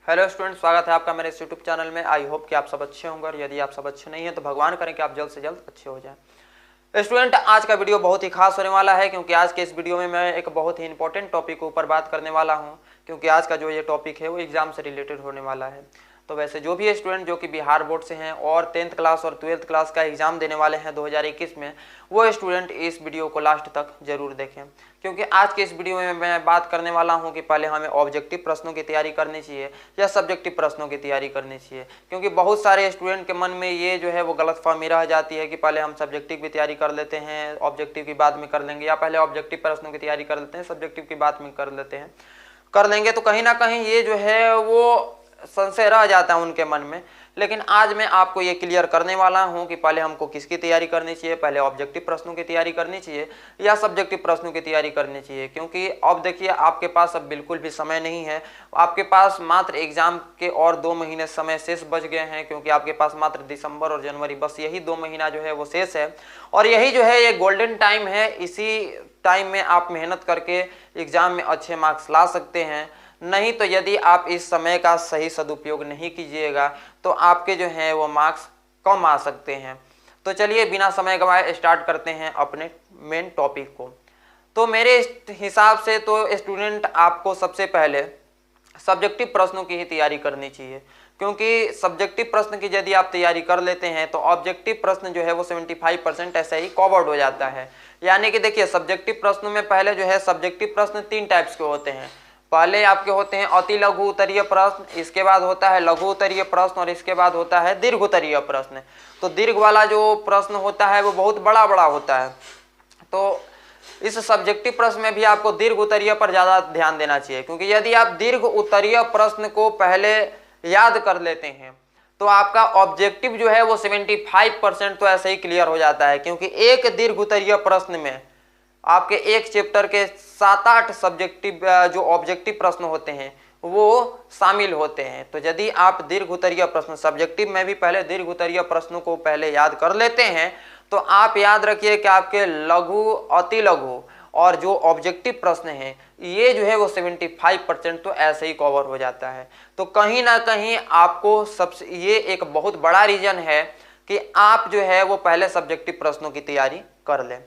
Hello student, स्वागत है आपका मेरे इस यूट्यूब चैनल में। आई होप कि आप सब अच्छे होंगे और यदि आप सब अच्छे नहीं हैं तो भगवान करें कि आप जल्द से जल्द अच्छे हो जाएं। स्टूडेंट, आज का वीडियो बहुत ही खास होने वाला है क्योंकि आज के इस वीडियो में मैं एक बहुत ही इंपॉर्टेंट टॉपिक के ऊपर बात करने वाला हूं, क्योंकि आज का जो ये टॉपिक है वो एग्जाम से रिलेटेड होने वाला है। तो वैसे जो भी स्टूडेंट जो कि बिहार बोर्ड से हैं और 10th क्लास और 12th क्लास का एग्जाम देने वाले हैं 2021 में, वो स्टूडेंट इस वीडियो को लास्ट तक जरूर देखें, क्योंकि आज के इस वीडियो में मैं बात करने वाला हूं कि पहले हमें ऑब्जेक्टिव प्रश्नों की तैयारी करनी चाहिए या सब्जेक्टिव प्रश्नों की तैयारी करनी चाहिए। क्योंकि बहुत सारे स्टूडेंट के मन में ये जो है वो गलतफहमी रह जाती है कि पहले हम सब्जेक्टिव की तैयारी कर लेते हैं, ऑब्जेक्टिव की बाद में कर लेंगे, या पहले ऑब्जेक्टिव प्रश्नों की तैयारी कर लेते हैं, सब्जेक्टिव की बाद में कर लेंगे। तो कहीं ना कहीं ये जो है वो संशय रह जाता है उनके मन में। लेकिन आज मैं आपको ये क्लियर करने वाला हूं कि पहले हमको किसकी तैयारी करनी चाहिए, पहले ऑब्जेक्टिव प्रश्नों की तैयारी करनी चाहिए या सब्जेक्टिव प्रश्नों की तैयारी करनी चाहिए। क्योंकि अब देखिए, आपके पास अब बिल्कुल भी समय नहीं है। आपके पास मात्र एग्जाम के और 2 महीने समय शेष बच गए हैं, क्योंकि आपके पास मात्र दिसंबर और जनवरी, बस यही 2 महीना जो है वो शेष है। और यही जो है ये गोल्डन टाइम है। इसी टाइम में आप मेहनत करके एग्जाम में अच्छे मार्क्स ला सकते हैं। नहीं तो यदि आप इस समय का सही सदुपयोग नहीं कीजिएगा तो आपके जो हैं वो मार्क्स कम आ सकते हैं। तो चलिए बिना समय गंवाए स्टार्ट करते हैं अपने मेन टॉपिक को। तो मेरे हिसाब से तो स्टूडेंट आपको सबसे पहले सब्जेक्टिव प्रश्नों की ही तैयारी करनी चाहिए, क्योंकि सब्जेक्टिव प्रश्न की यदि आप तैयारी कर लेते हैं तो ऑब्जेक्टिव प्रश्न जो है वो 75% ऐसे ही कवर्ड हो जाता है। यानी कि देखिए, सब्जेक्टिव प्रश्नों में पहले जो है सब्जेक्टिव प्रश्न 3 टाइप्स के होते हैं। पहले आपके होते हैं अति लघु उत्तरीय प्रश्न, इसके बाद होता है लघु उत्तरीय प्रश्न और इसके बाद होता है दीर्घ उत्तरीय प्रश्न। तो दीर्घ वाला जो प्रश्न होता है वो बहुत बड़ा बड़ा होता है। तो इस सब्जेक्टिव प्रश्न में भी आपको दीर्घ उत्तरीय पर ज्यादा ध्यान देना चाहिए, क्योंकि यदि आप दीर्घ उत्तरीय प्रश्न को पहले याद कर लेते हैं तो आपका ऑब्जेक्टिव जो है वो 75% तो ऐसे ही क्लियर हो जाता है। क्योंकि एक दीर्घ उत्तरीय प्रश्न में आपके एक चैप्टर के 7-8 सब्जेक्टिव जो ऑब्जेक्टिव प्रश्न होते हैं वो शामिल होते हैं। तो यदि आप दीर्घ उत्तरीय प्रश्न, सब्जेक्टिव में भी पहले दीर्घ उत्तरीय प्रश्नों को पहले याद कर लेते हैं तो आप याद रखिए कि आपके लघु, अति लघु और जो ऑब्जेक्टिव प्रश्न हैं ये जो है वो 75% तो ऐसे ही कवर हो जाता है। तो कहीं ना कहीं आपको सबसे ये एक बहुत बड़ा रीजन है कि आप जो है वो पहले सब्जेक्टिव प्रश्नों की तैयारी कर लें।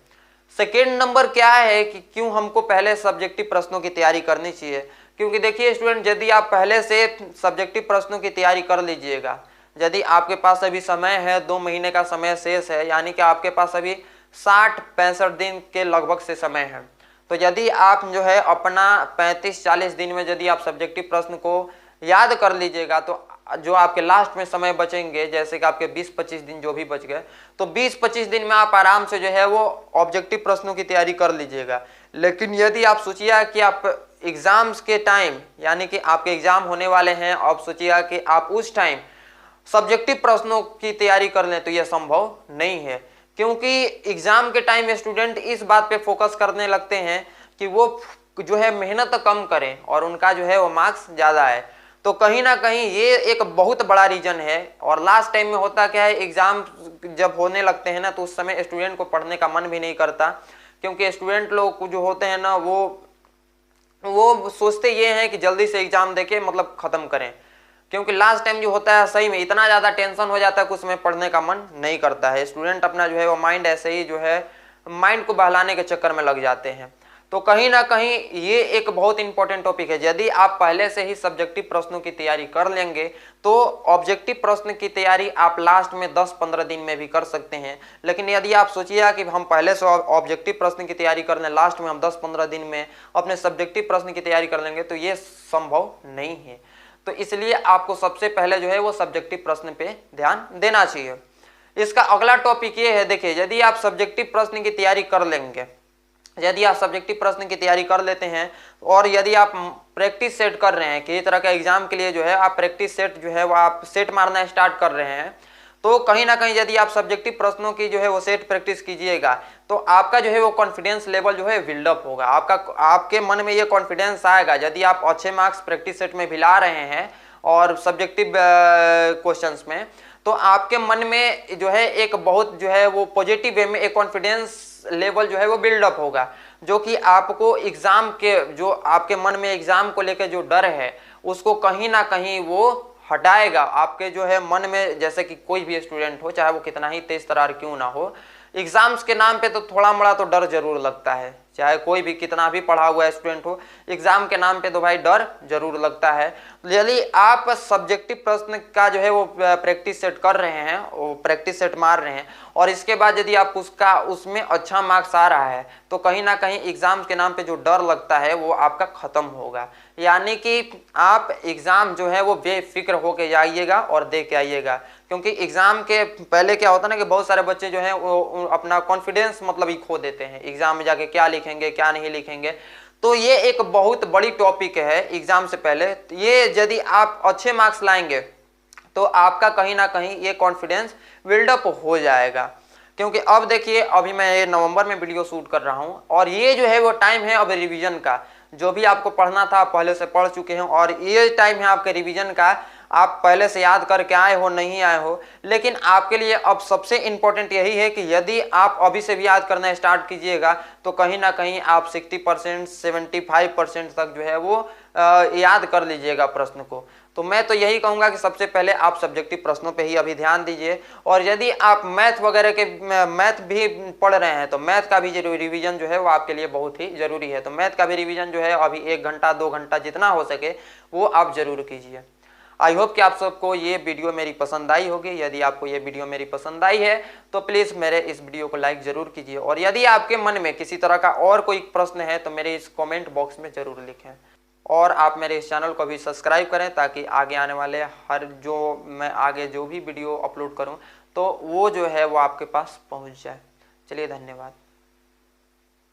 सेकेंड नंबर क्या है कि क्यों हमको पहले सब्जेक्टिव प्रश्नों की तैयारी करनी चाहिए, क्योंकि देखिए स्टूडेंट, यदि आप पहले से सब्जेक्टिव प्रश्नों की तैयारी कर लीजिएगा, यदि आपके पास अभी समय है, 2 महीने का समय शेष है, यानी कि आपके पास अभी 60-65 दिन के लगभग से समय है। तो यदि आप जो है अपना 35-40 दिन में यदि आप सब्जेक्टिव प्रश्न को याद कर लीजिएगा तो जो आपके लास्ट में समय बचेंगे, जैसे कि आपके 20-25 दिन जो भी बच गए, तो 20-25 दिन में आप आराम से जो है वो ऑब्जेक्टिव प्रश्नों की तैयारी कर लीजिएगा। लेकिन यदि आप सोचिए कि आप एग्जाम्स के टाइम, यानी कि आपके एग्जाम होने वाले हैं, आप सोचिए कि आप उस टाइम सब्जेक्टिव प्रश्नों की तैयारी कर लें तो यह संभव नहीं है। क्योंकि एग्जाम के टाइम स्टूडेंट इस बात पे फोकस करने लगते हैं कि वो जो है मेहनत कम करें और उनका जो है वो मार्क्स ज़्यादा आए। तो कहीं ना कहीं ये एक बहुत बड़ा रीजन है। और लास्ट टाइम में होता क्या है, एग्जाम जब होने लगते हैं ना तो उस समय स्टूडेंट को पढ़ने का मन भी नहीं करता, क्योंकि स्टूडेंट लोग जो होते हैं ना वो सोचते ये हैं कि जल्दी से एग्जाम देके मतलब खत्म करें। क्योंकि लास्ट टाइम जो होता है सही में इतना ज़्यादा टेंशन हो जाता है कि उसमें पढ़ने का मन नहीं करता है। स्टूडेंट अपना जो है वो माइंड ऐसे ही जो है माइंड को बहलाने के चक्कर में लग जाते हैं। तो कहीं ना कहीं ये एक बहुत इंपॉर्टेंट टॉपिक है। यदि आप पहले से ही सब्जेक्टिव प्रश्नों की तैयारी कर लेंगे तो ऑब्जेक्टिव प्रश्न की तैयारी आप लास्ट में 10-15 दिन में भी कर सकते हैं। लेकिन यदि आप सोचिए कि हम पहले से ऑब्जेक्टिव प्रश्न की तैयारी कर लें, लास्ट में हम 10-15 दिन में अपने सब्जेक्टिव प्रश्न की तैयारी कर लेंगे, तो ये संभव नहीं है। तो इसलिए आपको सबसे पहले जो है वो सब्जेक्टिव प्रश्न पे ध्यान देना चाहिए। इसका अगला टॉपिक ये है, देखिए, यदि आप सब्जेक्टिव प्रश्न की तैयारी कर लेंगे, यदि आप सब्जेक्टिव प्रश्न की तैयारी कर लेते हैं और यदि आप प्रैक्टिस सेट कर रहे हैं कि इस तरह का एग्जाम के लिए जो है आप प्रैक्टिस सेट जो है वो आप सेट मारना स्टार्ट कर रहे हैं, तो कहीं ना कहीं यदि आप सब्जेक्टिव प्रश्नों की जो है वो सेट प्रैक्टिस कीजिएगा तो आपका जो है वो कॉन्फिडेंस लेवल जो है बिल्डअप होगा। आपके मन में ये कॉन्फिडेंस आएगा, यदि आप अच्छे मार्क्स प्रैक्टिस सेट में भी ला रहे हैं और सब्जेक्टिव क्वेश्चंस में, तो आपके मन में जो है एक बहुत जो है वो पॉजिटिव वे में एक कॉन्फिडेंस लेवल जो है वो बिल्डअप होगा, जो कि आपको एग्ज़ाम के जो आपके मन में एग्ज़ाम को लेकर जो डर है उसको कहीं ना कहीं वो हटाएगा। आपके जो है मन में, जैसे कि कोई भी स्टूडेंट हो, चाहे वो कितना ही तेज तर्रार क्यों ना हो, एग्जाम्स के नाम पे तो थोड़ा मोड़ा तो डर जरूर लगता है। चाहे कोई भी कितना भी पढ़ा हुआ स्टूडेंट हो, एग्जाम के नाम पे तो भाई डर जरूर लगता है। यदि आप सब्जेक्टिव प्रश्न का जो है वो प्रैक्टिस सेट कर रहे हैं, वो प्रैक्टिस सेट मार रहे हैं, और इसके बाद यदि आप उसमें अच्छा मार्क्स आ रहा है, तो कहीं ना कहीं एग्जाम्स के नाम पे जो डर लगता है वो आपका खत्म होगा। यानी कि आप एग्जाम जो है वो बेफिक्र होके जाइएगा और दे के आइएगा। क्योंकि एग्जाम के पहले क्या होता है ना कि बहुत सारे बच्चे जो हैं वो अपना कॉन्फिडेंस मतलब ही खो देते हैं, एग्जाम में जाके क्या लिखेंगे क्या नहीं लिखेंगे। तो ये एक बहुत बड़ी टॉपिक है एग्जाम से पहले। ये यदि आप अच्छे मार्क्स लाएंगे तो आपका कहीं ना कहीं ये कॉन्फिडेंस बिल्डअप हो जाएगा। क्योंकि अब देखिए, अभी मैं ये नवंबर में वीडियो शूट कर रहा हूँ और ये जो है वो टाइम है अब रिवीजन का। जो भी आपको पढ़ना था आप पहले से पढ़ चुके हैं और ये टाइम है आपके रिवीजन का। आप पहले से याद करके आए हो नहीं आए हो, लेकिन आपके लिए अब सबसे इम्पोर्टेंट यही है कि यदि आप अभी से भी याद करना स्टार्ट कीजिएगा तो कहीं ना कहीं आप 60% 75% तक जो है वो याद कर लीजिएगा प्रश्न को। तो मैं तो यही कहूँगा कि सबसे पहले आप सब्जेक्टिव प्रश्नों पे ही अभी ध्यान दीजिए। और यदि आप मैथ वगैरह के मैथ भी पढ़ रहे हैं तो मैथ का भी रिवीजन जो है वो आपके लिए बहुत ही ज़रूरी है। तो मैथ का भी रिवीजन जो है अभी 1 घंटा 2 घंटा जितना हो सके वो आप ज़रूर कीजिए। आई होप कि आप सबको ये वीडियो मेरी पसंद आई होगी। यदि आपको ये वीडियो मेरी पसंद आई है तो प्लीज़ मेरे इस वीडियो को लाइक ज़रूर कीजिए। और यदि आपके मन में किसी तरह का और कोई प्रश्न है तो मेरे इस कमेंट बॉक्स में ज़रूर लिखें। और आप मेरे इस चैनल को भी सब्सक्राइब करें ताकि आगे आने वाले मैं आगे जो भी वीडियो अपलोड करूं तो वो जो है वो आपके पास पहुंच जाए। चलिए, धन्यवाद।